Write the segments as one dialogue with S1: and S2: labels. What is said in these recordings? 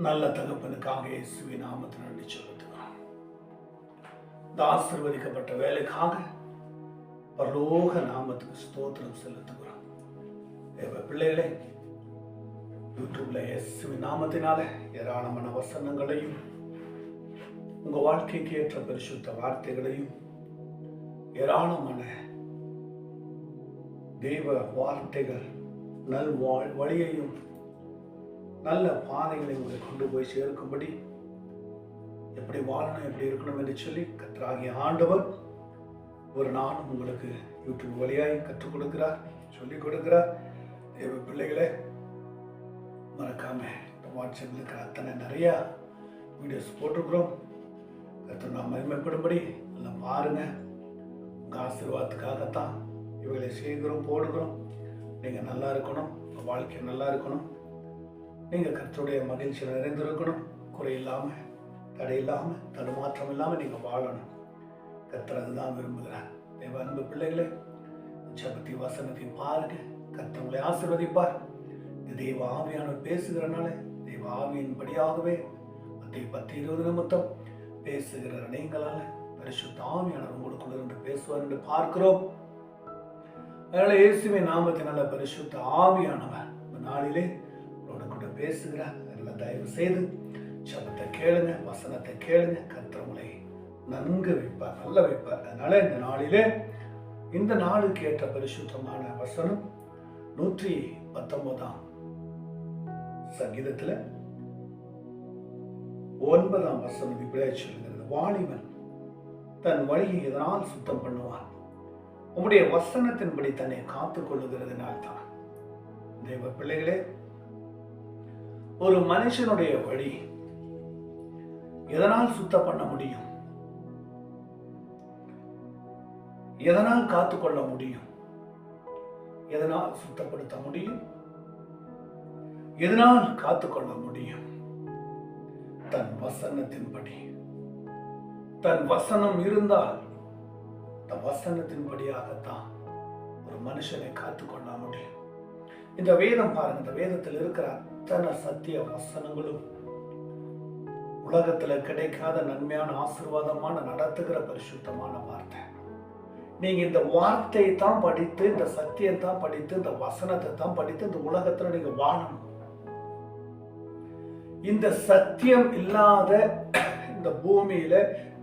S1: நல்ல தகப்பனுக்காக இயேசுவின் நாமத்தில் நன்றி செலுத்துகிறோம். இந்த ஆசீர்வதிக்கப்பட்ட வேலைக்காக பரலோக நாமத்துக்கு ஸ்தோத்திரம் செலுத்துகிறோம். தேவ பிள்ளைகளே, யூடியூப்ல இயேசுவின் நாமத்தினால ஏராளமான வசனங்களையும் உங்க வாழ்க்கைக்கு ஏற்ற பரிசுத்த வார்த்தைகளையும் ஏராளமான தெய்வ வார்த்தைகள் நல் வழியையும் நல்ல பாதைகளை உங்களை கொண்டு போய் சேர்க்கும்படி எப்படி வாழணும், எப்படி இருக்கணும் என்று சொல்லி கர்த்தராகிய ஆண்டவர் ஒரு நாளும் உங்களுக்கு யூடியூப் வழியாய் கற்றுக் கொடுக்கிறார், சொல்லிக் கொடுக்கிறார். தேவ பிள்ளைகளே, மறக்காம வாட்ஸ்அப்பில் இருக்கிற அத்தனை நிறையா வீடியோஸ் போட்டிருக்கிறோம். கர்த்தர் நாம் மகிமைப்படும்படி நல்லா பாருங்க. உங்கள் ஆசீர்வாதத்துக்காகத்தான் இவைகளை செய்கிறோம், போடுகிறோம். நீங்கள் நல்லா இருக்கணும், உங்கள் வாழ்க்கை நல்லா இருக்கணும், நீங்கள் கர்த்தருடைய மகிழ்ச்சியில் நிறைந்திருக்கணும், குறை இல்லாமல், தடை இல்லாமல், தடுமாற்றம் இல்லாமல் நீங்கள் வாழணும். கர்த்தர் அதுதான் விரும்புகிறார். தேவ அன்பு பிள்ளைகளே, ஜபத்தி வசனத்தையும் பாருங்க. கர்த்தர் உங்களை ஆசீர்வதிப்பார். இந்த தெய்வ ஆவியானவர் பேசுகிறனால தெய்வ ஆவியின்படியாகவே 10:20 நிமித்தம் பேசுகிற நீங்களால பரிசுத்த ஆவியானவர் உங்களுக்குள்ள இருந்து பேசுவார் என்று பார்க்கிறோம். அதனால இயேசுவின் நாமத்தினால பரிசுத்த ஆவியானவர் இந்த நாளிலே கூட பேசுகிறார். அதனால தயவு செய்து சபத்தை கேளுங்க, வசனத்தை கேளுங்க. கர்த்தர் உங்களை நன்கு வைப்பார், நல்ல வைப்பார். அதனால இந்த நாளிலே இந்த நாளுக்கு ஏற்ற பரிசுத்தமான வசனம் 119 சங்கீதத்துல 9 வசனம் இப்படியே சொல்லுகிறது: வாலிபன் தன் வழியை எதனால் சுத்தம் பண்ணுவான்? உம்முடைய வசனத்தின்படி தன்னை காத்துக் கொள்ளுகிறதுனால் தான். தேவ பிள்ளைகளே, ஒரு மனுஷனுடைய வழி எதனால் சுத்தம் பண்ண முடியும்? எதனால் காத்துக்கொள்ள முடியும்? எதனால் சுத்தப்படுத்த முடியும்? எதனால் காத்துக்கொள்ள முடியும்? தன் வசனத்தின்படி. தன் வசனம் இருந்தால் அந்த வசனத்தின்படியாகத்தான் ஒரு மனுஷனை காத்துக்கொள்ள முடியும். இந்த வேதம் பாருங்க, இந்த வேதத்தில் இருக்கிற அத்தனை சத்திய வசனங்களும் உலகத்துல கிடைக்காத நன்மையான ஆசீர்வாதமான நடத்துகிற பரிசுத்தமான வார்த்தை. நீங்க இந்த வார்த்தையை தான் படித்து, இந்த சத்தியம் தான் படித்து, இந்த வசனத்தை தான் படித்து இந்த உலகத்துல நீங்க வாழணும். இந்த சத்தியம் இல்லாத இந்த பூமியில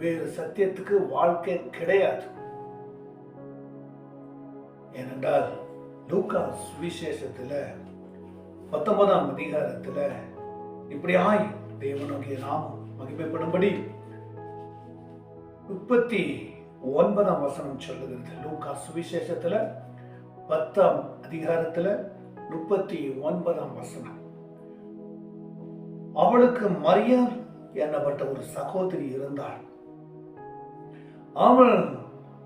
S1: வேறு சத்தியத்துக்கு வாழ்க்கை கிடையாது. ஏனென்றால் லூக்கா சுவிசேஷத்துல 19 அதிகாரத்துல இப்படியாய் தேவனுடைய நாமம் மகிமைப்படும்படி 39 வசனம் சொல்லுகிறது. லூக்கா சுவிசேஷத்துல 10 அதிகாரத்துல 39 வசனம். அவளுக்கு மரியாள் என்னப்பட்ட ஒரு சகோதரி இருந்தாள். அவள்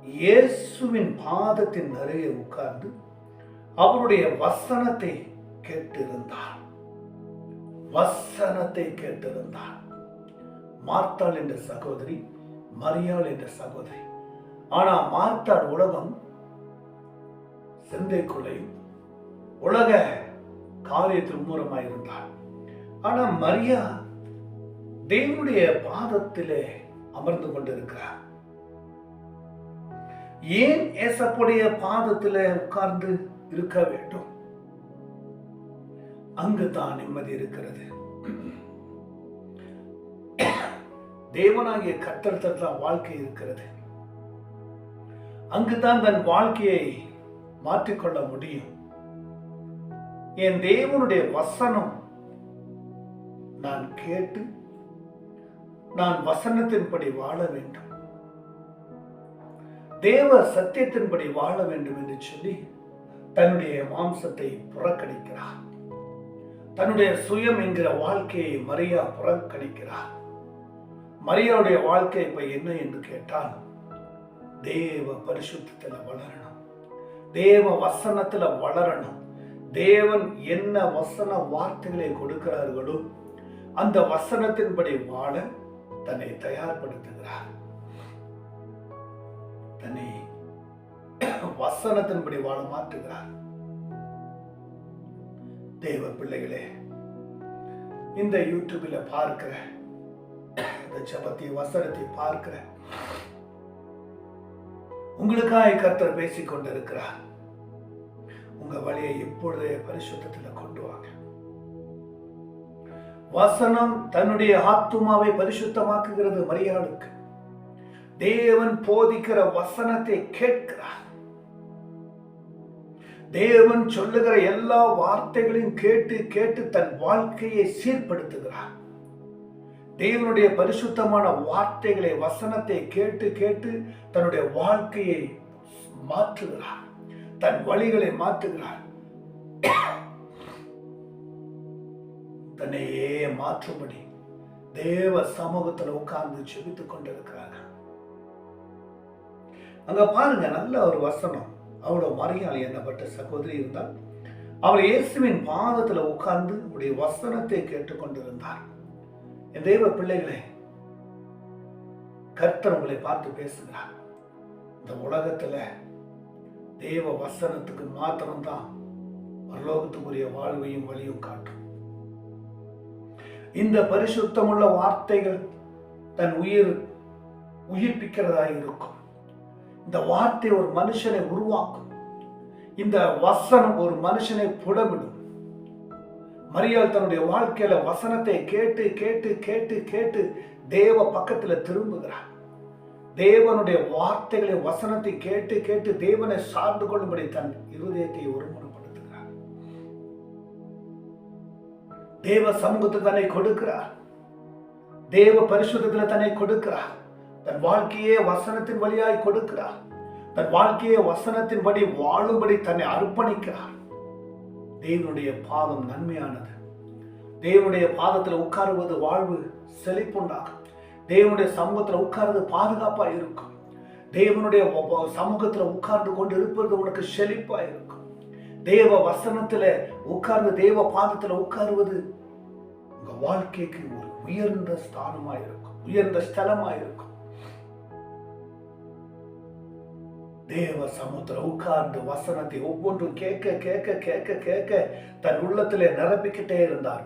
S1: இயேசுவின் பாதத்தின் அருகே உட்கார்ந்து அவருடைய வசனத்தை கேட்டிருந்தாள். வசனத்தை கேட்டிருந்தாள். மார்த்தாள் என்ற சகோதரி, மரியாள் என்ற சகோதரி. ஆனா மார்த்தாள் உலகம் சிந்தைக்குள்ளையும் உலக காரியத்தில் மூலமாயிருந்தாள். ஆனா மரியா தேவனுடைய பாதத்திலே அமர்ந்து கொண்டிருக்கிறார். ஏன் ஏசப்புடைய பாதத்திலே உட்கார்ந்து இருக்க வேண்டும்? அங்குதான் நிம்மதி இருக்கிறது. தேவனாகிய கர்த்தர் தான் வாழ்க்கை இருக்கிறது. அங்குதான் தன் வாழ்க்கையை மாற்றிக்கொள்ள முடியும். என் தேவனுடைய வசனம் நான் கேட்டு நான் வசனத்தின்படி வாழ வேண்டும், தேவ சத்தியத்தின்படி வாழ வேண்டும் என்று சொல்லி தன்னுடைய மாம்சத்தை புறக்கணிக்கிறார். தன்னுடைய சுயம் என்கிற வாழ்க்கையை மரியா புறக்கணிக்கிறார். மரியாவுடைய வாழ்க்கை இப்ப என்ன என்று கேட்டால், தேவ பரிசுத்தத்துல வளரணும், தேவ வசனத்துல வளரணும். தேவன் என்ன வசன வார்த்தைகளை கொடுக்கிறார்களோ அந்த வசனத்தின்படி வாழ தன்னை தயார்படுத்துகிறார். தன்னை வசனத்தின்படி வாழ மாற்றுகிறார். தேவ பிள்ளைகளே, இந்த யூடியூப்ல பார்க்கிற இந்த ஜெபத்தை வசனத்தை பார்க்கிற உங்களுக்காய் கர்த்தர் பேசிக் கொண்டிருக்கிறார். உங்க வழியை இப்பொழுதே பரிசுத்தத்துல கொண்டு வாங்க. வசனம் தன்னுடைய ஆத்துமாவை பரிசுத்தமாக்குகிறது. மரியாளுக்கு தேவன் போதிக்கிற வசனத்தை கேட்கிறார். தேவன் சொல்லுகிற எல்லா வார்த்தைகளையும் கேட்டு கேட்டு தன் வாழ்க்கையை சீர்படுத்துகிறார். தேவனுடைய பரிசுத்தமான வார்த்தைகளை வசனத்தை கேட்டு கேட்டு தன்னுடைய வாழ்க்கையை மாற்றுகிறார். தன் வழிகளை மாற்றுகிறார். தன்னையே மாற்றும்படி தேவ சமூகத்தில் உட்கார்ந்து ஜெபித்துக் கொண்டிருக்கிறாங்க. அங்க பாருங்க, நல்ல ஒரு வசனம். அவளோட மரியாதை என்னப்பட்ட சகோதரி இருந்தால் அவள் இயேசுவின் பாதத்துல உட்கார்ந்து உடைய வசனத்தை கேட்டுக்கொண்டிருந்தார். என் தேவ பிள்ளைகளே, கர்த்தர் உங்களை பார்த்து பேசுகிறார். இந்த உலகத்துல தேவ வசனத்துக்கு மாத்திரம்தான் பரலோகத்துக்குரிய வாழ்வையும் வழியும் காட்டும். இந்த பரிசுத்தமுள்ள வார்த்தைகள் தன் உயிர்ப்பிக்கிறதா இருக்கும். இந்த வார்த்தை ஒரு மனுஷனை உருவாக்கும். இந்த வசனம் ஒரு மனுஷனை புடமிடும். மரியாள் தன்னுடைய வாழ்க்கையில வசனத்தை கேட்டு கேட்டு கேட்டு கேட்டு தேவ பக்கத்துல திரும்புகிறார். தேவனுடைய வார்த்தைகளை வசனத்தை கேட்டு கேட்டு தேவனை சார்ந்து கொள்ளும்படி தன் இருதயத்தை ஒருமுகப்படுத்துகிறார். தேவ சமூகத்துக்கு தன்னை கொடுக்கிறார். தேவ பரிசுத்தத்தில் தன்னை கொடுக்கிறார். தன் வாழ்க்கையே வசனத்தின் வழியாய் கொடுக்கிறார். தன் வாழ்க்கையை வசனத்தின்படி வாழும்படி தன்னை அர்ப்பணிக்கிறார். தேவனுடைய பாதம் நன்மையானது. தேவனுடைய பாதத்தில் உட்காருவது வாழ்வு செழிப்புண்டாகும். தேவனுடைய சமூகத்தில் உட்கார்ந்து பாதுகாப்பா இருக்கும். தேவனுடைய சமூகத்தில் உட்கார்ந்து கொண்டு இருப்பது உனக்கு செழிப்பா இருக்கும். தேவ வசனத்துல உட்கார்ந்து தேவ பாதத்துல உட்காருவது உங்க வாழ்க்கைக்கு ஒரு உயர்ந்த ஸ்தானமா இருக்கும், உயர்ந்த ஸ்தலமா இருக்கும். தேவ சமுத்திர உட்கார்ந்து வசனத்தை ஒவ்வொன்றும் கேட்க கேட்க கேட்க கேட்க தன் உள்ளத்திலே நிரப்பிக்கிட்டே இருந்தார்.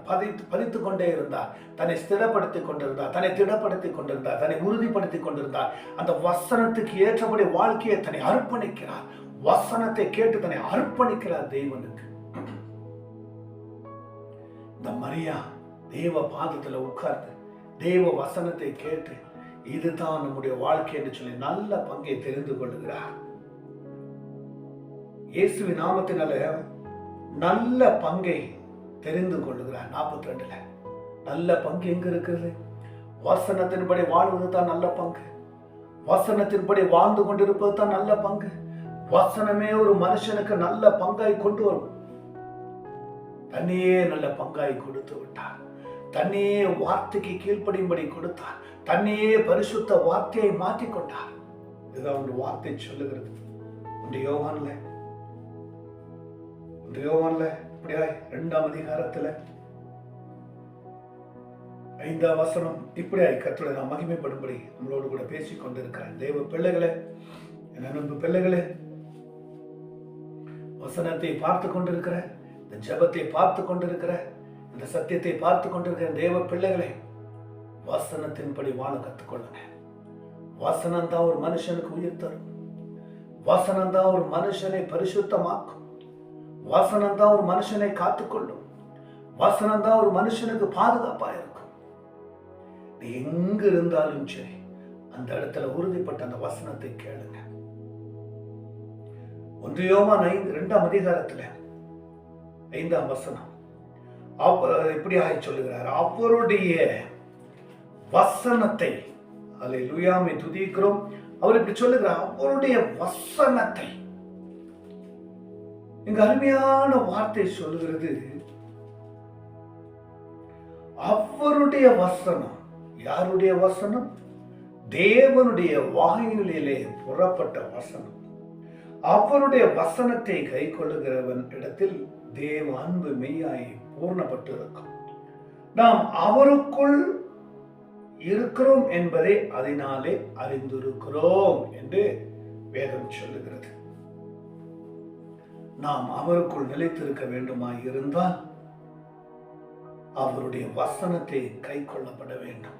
S1: பதித்து கொண்டே இருந்தார். தன்னை ஸ்திரப்படுத்திக் கொண்டிருந்தார். தன்னை திடப்படுத்திக் கொண்டிருந்தார். தன்னை உறுதிப்படுத்திக் கொண்டிருந்தார். அந்த வசனத்துக்கு ஏற்றபடி வாழ்க்கையை தன்னை அர்ப்பணிக்கிறார். வசனத்தை கேட்டு தன்னை அர்ப்பணிக்கிறார் தேவனுக்கு. இந்த மரியா தேவ பாதத்துல உட்கார்ந்து தேவ வசனத்தை கேட்டு இதுதான் நம்முடைய வாழ்க்கை என்று சொல்லி நல்ல பங்கை தெரிந்து கொள்ளுகிறார். இயேசுவின் நாமத்தினால நல்ல பங்கை தெரிந்து கொள்ளுகிறார். 42 நல்ல பங்கு எங்க இருக்கிறது? வசனத்தின்படி வாழ்வது தான் நல்ல பங்கு. வசனத்தின்படி வாழ்ந்து கொண்டிருப்பது தான் நல்ல பங்கு. வசனமே ஒரு மனுஷனுக்கு நல்ல பங்காய் கொண்டு வரும். தன்னையே நல்ல பங்காய் கொடுத்து விட்டார். தன்னையே வார்த்தைக்கு கீழ்ப்படியும்படி கொடுத்தார். தன்னையே பரிசுத்த வார்த்தையை மாற்றிக்கொண்டார். இதுதான் ஒரு வார்த்தை சொல்லுகிறது. யோவான்ல இப்படியா 2ஆம் அதிகாரத்துல 5ஆம் வசனம் இப்படியாய் கர்த்தரை நாம் மகிமைப்படும்படி நம்மளோடு கூட பேசிக் கொண்டிருக்கிறேன். தேவ பிள்ளைகளே, என் அன்பு பிள்ளைகளே, வசனத்தை பார்த்து கொண்டிருக்கிற, இந்த ஜெபத்தை பார்த்து கொண்டிருக்கிற, இந்த சத்தியத்தை பார்த்து கொண்டிருக்கிற தேவ பிள்ளைகளே, வசனத்தின்படி வாழ கத்துக்கொள்ளுங்க. வசனம் தான் ஒரு மனுஷனுக்கு உயிர் தரும். வசனம் தான் ஒரு மனுஷனை பரிசுத்தமாக்கும். வசனம் தான் ஒரு மனுஷனை காத்துக்கொள்ளும். வசனம் தான் ஒரு மனுஷனுக்கு பாதுகாப்பா இருக்கும். நீ எங்க இருந்தாலும் சரி, அந்த இடத்துல உறுதிப்பட்ட அந்த வசனத்தை கேளுங்க. 1 யோவான் 2ஆம் அதிகாரத்துல 5ஆம் வசனம் இப்படியாக சொல்லுகிறார். அவருடைய வசனத்தை, அல்லேலூயாவை துதிக்கிறோம். அவர் இப்படி சொல்லுகிறார், அவருடைய வசனத்தை. இங்க அருமையான வார்த்தை சொல்லுகிறது, அவருடைய வசனம். யாருடைய வசனம்? தேவனுடைய வாயிலே புறப்பட்ட வசனம். அவருடைய வசனத்தை கை கொள்ளுகிறவன் இடத்தில் தேவ அன்பு மெய்யாய் பூர்ணப்பட்டு இருக்கும். நாம் அவருக்குள் இருக்கிறோம் என்பதை அதனாலே அறிந்திருக்கிறோம் என்று வேதம் சொல்லுகிறது. நாம் அவருக்குள் நிலைத்திருக்க வேண்டுமாய் இருந்தால் அவருடைய வசனத்தை கை கொள்ளப்பட வேண்டும்.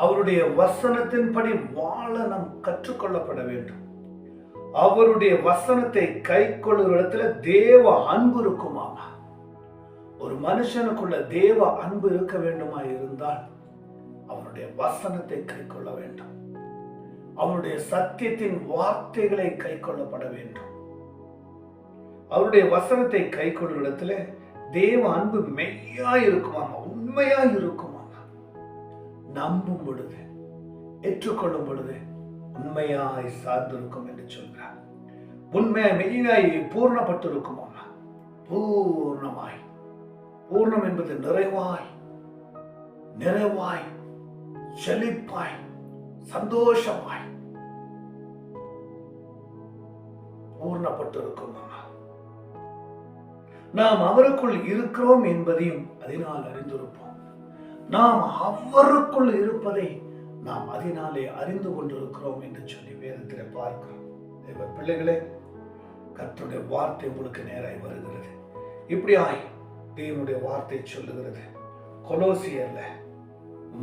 S1: அவருடைய வசனத்தின்படி வாழ நாம் கற்றுக்கொள்ளப்பட வேண்டும். அவருடைய வசனத்தை கை கொள்ளுகிற இடத்துல தேவ அன்பு இருக்குமாமா. ஒரு மனுஷனுக்குள்ள தேவ அன்பு இருக்க வேண்டுமா இருந்தால் அவருடைய வசனத்தை கை கொள்ள வேண்டும். அவருடைய சத்தியத்தின் வார்த்தைகளை கை கொள்ளப்பட வேண்டும். அவருடைய வசனத்தை கை கொள்ளும் இடத்துல தேவ அன்பு மெய்யா இருக்குமாமா, உண்மையா இருக்குமாமா. நம்பும் பொழுது, ஏற்றுக்கொள்ளும் பொழுது உண்மையாய் சார்ந்திருக்கும் என்று சொல்கிறார். உண்மையாய் மெய்யாய் பூர்ணப்பட்டிருக்குமாமா. பூர்ணமாய், பூர்ணம் என்பது நிறைவாய், நிறைவாய், செழிப்பாய், சந்தோஷமாய் பூர்ணப்பட்டிருக்கும். நாம் அவருக்குள் இருக்கிறோம் என்பதையும் அதனால் அறிந்திருப்போம். நாம் அவருக்குள் இருப்பதை நாம் அதனாலே அறிந்து கொண்டிருக்கிறோம் என்று சொல்லி வேதத்தில் பார்க்கிறோம். தேவ பிள்ளைகளே, கர்த்தருடைய வார்த்தை உங்களுக்கு நேராய் வருகிறது. இப்படியாய் தேவனுடைய வார்த்தை சொல்லுகிறது. கொலோசியர்ல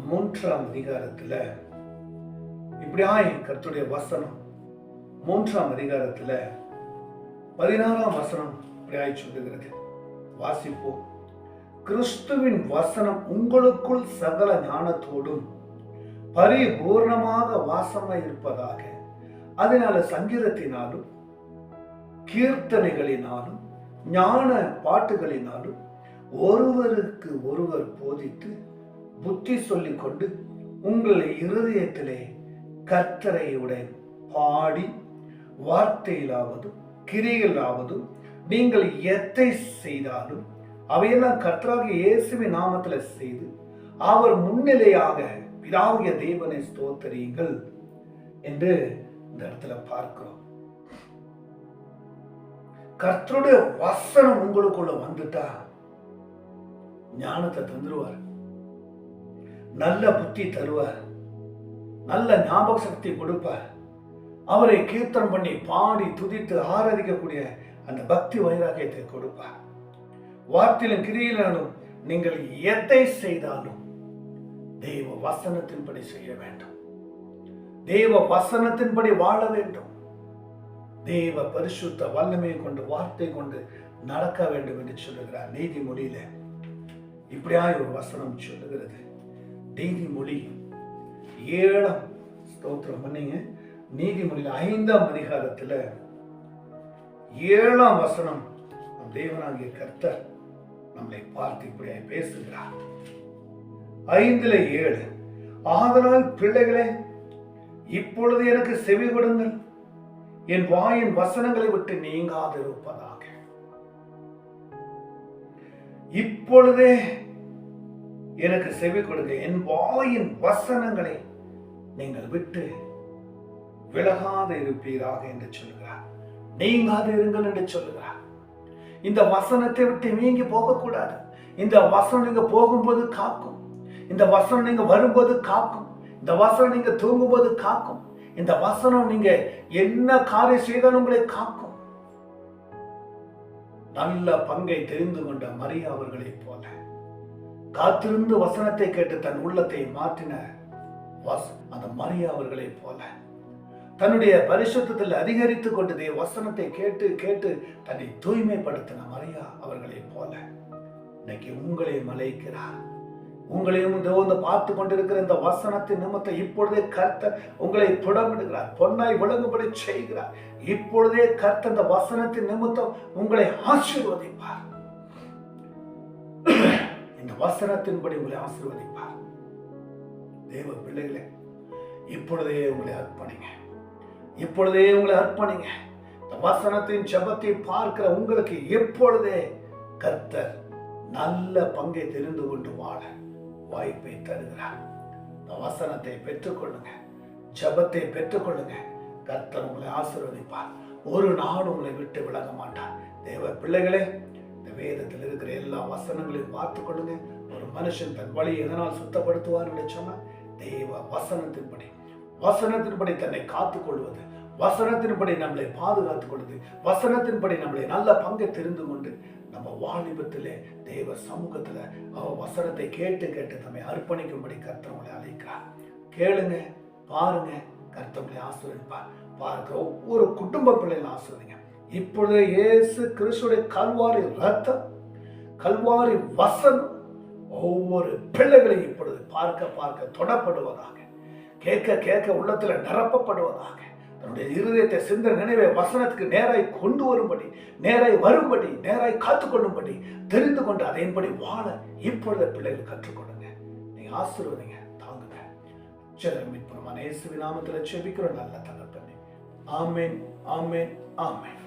S1: 3ஆம் அதிகாரத்துல இப்படியாய் கர்த்தருடைய வசனம் 3ஆம் அதிகாரத்துல 16ஆம் வசனம் இப்படியாய் சொல்லுகிறது. வாசிப்போம். கிறிஸ்துவின் வசனம் உங்களுக்குள் சகல ஞானத்தோடும் பரிபூர்ணமாக வாசமாய் இருப்பதாக. அதனால சங்கீதத்தினாலும் கீர்த்தனைகளினாலும் ஞான பாட்டுகளினாலும் ஒருவருக்கு ஒருவர் போதித்து புத்தி சொல்லிக் கொண்டு உங்கள் இருதயத்திலே கர்த்தரையுடன் பாடி வார்த்தையிலாவதும் கிரியிலாவதும் நீங்கள் எதை செய்தாலும் அவையெல்லாம் கர்த்தராகிய இயேசுவின் நாமத்தில் செய்து அவர் முன்னிலையாக பிதாகிய தேவனை ஸ்தோத்திரியுங்கள் என்று இந்த இடத்துல பார்க்கிறோம். கர்த்தருடைய வசனம் உங்களுக்குள்ள வந்துட்டா ஞானத்தை தந்துருவார், நல்ல புத்தி தருவார், நல்ல ஞாபக சக்தி கொடுப்பார். அவரை கீர்த்தனம் பண்ணி பாடி துதித்து ஆராதிக்கக்கூடிய அந்த பக்தி வைராகியத்தை கொடுப்பார். வார்த்தையிலும் கிரியிலும் நீங்கள் எதை செய்தாலும் தேவ வசனத்தின்படி செய்ய வேண்டும். தேவ வசனத்தின்படி வாழ வேண்டும். தேவ பரிசுத்த வல்லமையை கொண்டு வார்த்தை கொண்டு நடக்க வேண்டும் என்று சொல்லுகிறார். நீதிமொழியில இப்படியாய் ஒரு வசனம் சொல்லுகிறது. நீதிமொழி 7ஆம் ஸ்தோத்திரம் பண்ணீங்க. நீதிமொழியில 5ஆம் அதிகாரத்துல 7ஆம் வசனம் தேவனாகிய கர்த்தர் நம்மளை பார்த்து இப்படியாய் பேசுகிறார். 5:7 ஆதலால் பிள்ளைகளே, இப்பொழுது எனக்கு செவி கொடுங்கள், என் வாயின் வசனங்களை விட்டு நீங்காதிருப்பதாக. இப்பொழுதே எனக்கு செவி கொடுங்க, என் வாயின் வசனங்களை நீங்கள் விட்டு விலகாத இருப்பீராக என்று சொல்கிறார். நீங்காது இருங்கள் என்று சொல்கிறார். இந்த வசனத்தை விட்டு நீங்கி போகக்கூடாது. இந்த வசனம் நீங்க போகும்போது காக்கும். இந்த வசனம் நீங்க வரும்போது காக்கும். இந்த வசனம் நீங்க தூங்கும்போது காக்கும். இந்த வசனம் நீங்க என்ன காரியம் செய்தாலும் உங்களை காக்கும். நல்ல பங்கை தெரிந்து கொண்ட மரியா அவர்களை போல காத்திருந்து வசனத்தை கேட்டு தன் உள்ளத்தை மாற்றின அந்த மரியா அவர்களை போல தன்னுடைய பரிசுத்தத்தில் அதிகரித்துக் கொண்டதே வசனத்தை கேட்டு கேட்டு தன்னை தூய்மைப்படுத்தின மரியா அவர்களை போல இன்னைக்கு உங்களை மலைக்கிறார். உங்களையும் பார்த்து கொண்டிருக்கிற இந்த வசனத்தின் நிமித்தம் இப்பொழுதே கர்த்தர் உங்களை புடமிடுகிறார், பொன்னாய் விளங்கும்படி செய்கிறார். இப்பொழுதே கர்த்தர் இந்த வசனத்தின் நிமித்தம் உங்களை ஆசீர்வதிப்பார். இந்த வசனத்தின்படி உங்களை ஆசீர்வதிப்பார். தேவ பிள்ளைகளே, இப்பொழுதே உங்களை அர்ப்பணிங்க. இப்பொழுதே உங்களை அர்ப்பணிங்க. இந்த வசனத்தின் ஜெபத்தை பார்க்கிற உங்களுக்கு எப்பொழுதே கர்த்தர் நல்ல பங்கை தெரிந்து கொண்டு வாழ வாய்ப்பை தருகிறார். இந்த வசனத்தை பெற்றுக்கொள்ளுங்க, ஜெபத்தை பெற்றுக்கொள்ளுங்க. கர்த்தர் உங்களை ஆசீர்வதிப்பார். ஒரு நாள் உங்களை விட்டு விலக மாட்டார். தேவ பிள்ளைகளே, இந்த வேதத்தில் இருக்கிற எல்லா வசனங்களையும் பார்த்துக் கொள்ளுங்க. ஒரு மனுஷன் தன் வழியை எதனால் சுத்தப்படுத்துவார் என்று சொன்னால் தேவ வசனத்தின்படி தன்னை காத்துக் கொள்வது, வசனத்தின்படி நம்மளை பாதுகாத்துக் கொள்ளுது. வசனத்தின்படி நம்மளை நல்ல பங்கை தெரிந்து கொண்டு நம்ம வாலிபத்திலே தேவ சமூகத்துல வசனத்தை கேட்டு கேட்டு தம்மை அர்ப்பணிக்கும்படி கர்த்தர் உங்களை அழைக்கிறார். கேளுங்க, பாருங்க, கர்த்தர் உங்களை ஆசீர்வதிப்பார். பாருங்க, ஒவ்வொரு குடும்ப பிள்ளைகளும் ஆசீர்வதிங்க. இப்பொழுது இயேசு கிறிஸ்துடைய கல்வாரி ரத்தம், கல்வாரி வசனம் ஒவ்வொரு பிள்ளைகளையும் இப்பொழுது பார்க்க பார்க்க தொடப்படுவதாக, கேட்க கேட்க உள்ளத்துல நிரப்பப்படுவதாக, தன்னுடைய இருதயத்தை சிந்த நினைவை வசனத்துக்கு நேராய் கொண்டு வரும்படி, நேராய் வரும்படி, நேராய் காத்துக்கொள்ளும்படி தெரிந்து கொண்டு அதையின்படி வாழ இப்பொழுது பிள்ளைகள் கற்றுக்கொள்ளுங்க. நீங்க ஆசீர்வதிங்க, தாங்குங்க. ஜெபம் இயேசுவின் நாமத்தில் ஜெபிக்கிறோம் நல்ல தகப்பனே. ஆமென், ஆமென், ஆமென்.